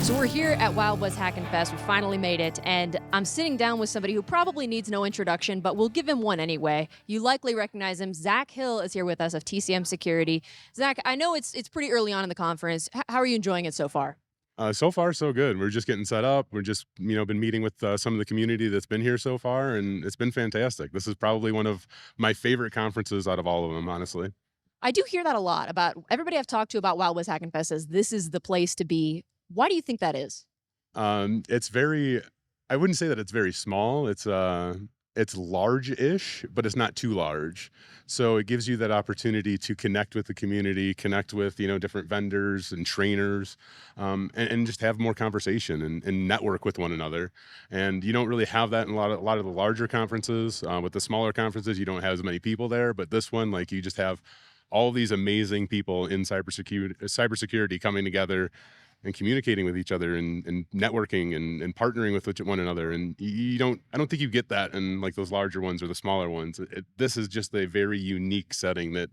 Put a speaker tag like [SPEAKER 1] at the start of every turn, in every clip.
[SPEAKER 1] So we're here at Wild West Hackin Fest. We finally made it, and I'm sitting down with somebody who probably needs no introduction, but we'll give him one anyway. You likely recognize him. Zach Hill is here with us of TCM Security. Zach, I know it's pretty early on in the conference. How are you enjoying it so far?
[SPEAKER 2] So far, so good. We're just getting set up. We're just, been meeting with some of the community that's been here so far, and it's been fantastic. This is probably one of my favorite conferences out of all of them, honestly.
[SPEAKER 1] I do hear that a lot about everybody I've talked to about Wild West Hackin Fest says this is the place to be. Why do you think that is?
[SPEAKER 2] It's very, I wouldn't say that it's very small. It's large-ish, but it's not too large. So it gives you that opportunity to connect with the community, connect with, different vendors and trainers, and just have more conversation and network with one another. And you don't really have that in a lot of the larger conferences. With the smaller conferences, you don't have as many people there, but this one, like, you just have all these amazing people in cybersecurity coming together and communicating with each other and networking and partnering with one another. And I don't think you get that in like those larger ones or the smaller ones. This is just a very unique setting that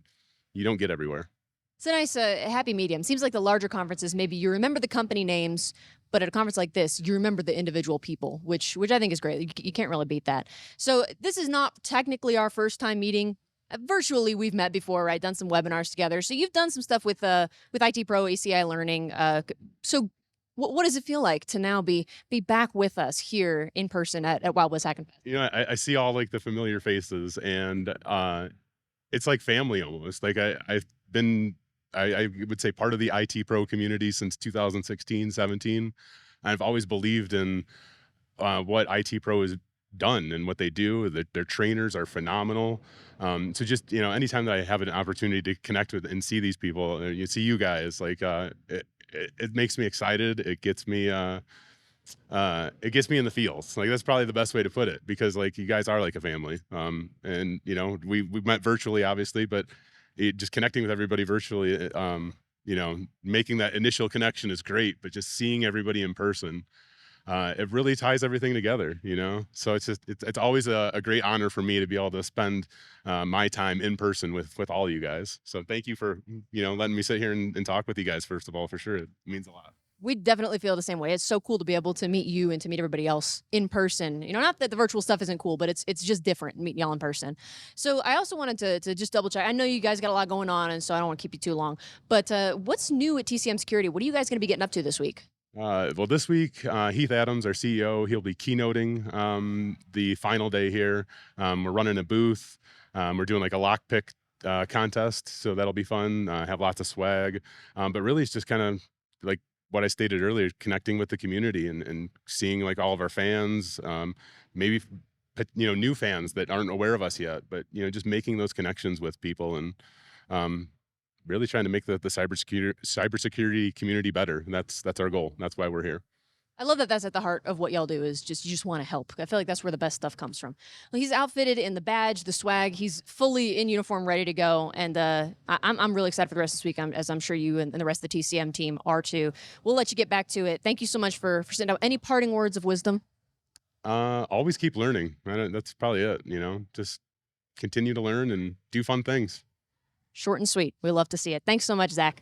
[SPEAKER 2] you don't get everywhere.
[SPEAKER 1] It's a nice happy medium. Seems like the larger conferences, maybe you remember the company names, but at a conference like this, you remember the individual people, which I think is great. You can't really beat that. So this is not technically our first time meeting. Virtually, we've met before, right? Done some webinars together. So you've done some stuff with IT Pro, ACI Learning. So what does it feel like to now be back with us here in person at Wild West Hackin Fest?
[SPEAKER 2] I see all like the familiar faces, and it's like family almost. Like I would say part of the IT Pro community since 2016, 17. I've always believed in what IT Pro is done and what they do. Their trainers are phenomenal. So just, anytime that I have an opportunity to connect with and see these people, you see you guys, like, it makes me excited. It gets me in the feels. Like, that's probably the best way to put it, because like you guys are like a family. And we met virtually, obviously, but just connecting with everybody virtually, making that initial connection is great, but just seeing everybody in person, it really ties everything together, So it's always a great honor for me to be able to spend my time in person with all you guys. So thank you for, letting me sit here and talk with you guys, first of all, for sure. It means a lot.
[SPEAKER 1] We definitely feel the same way. It's so cool to be able to meet you and to meet everybody else in person. Not that the virtual stuff isn't cool, but it's just different meeting y'all in person. So I also wanted to just double check. I know you guys got a lot going on, and so I don't want to keep you too long. But what's new at TCM Security? What are you guys going to be getting up to this week?
[SPEAKER 2] Well, this week, Heath Adams, our CEO, he'll be keynoting the final day here. We're running a booth. We're doing like a lockpick contest, so that'll be fun. Have lots of swag. But really, it's just kind of like what I stated earlier, connecting with the community and seeing like all of our fans, maybe new fans that aren't aware of us yet, but just making those connections with people and really trying to make the cybersecurity community better. And that's our goal. That's why we're here.
[SPEAKER 1] I love that that's at the heart of what y'all do is you just want to help. I feel like that's where the best stuff comes from. Well, he's outfitted in the badge, the swag. He's fully in uniform, ready to go. And I'm really excited for the rest of this week, as I'm sure you and the rest of the TCM team are too. We'll let you get back to it. Thank you so much for sending out any parting words of wisdom.
[SPEAKER 2] Always keep learning. That's probably it. Just continue to learn and do fun things.
[SPEAKER 1] Short and sweet. We love to see it. Thanks so much, Zach.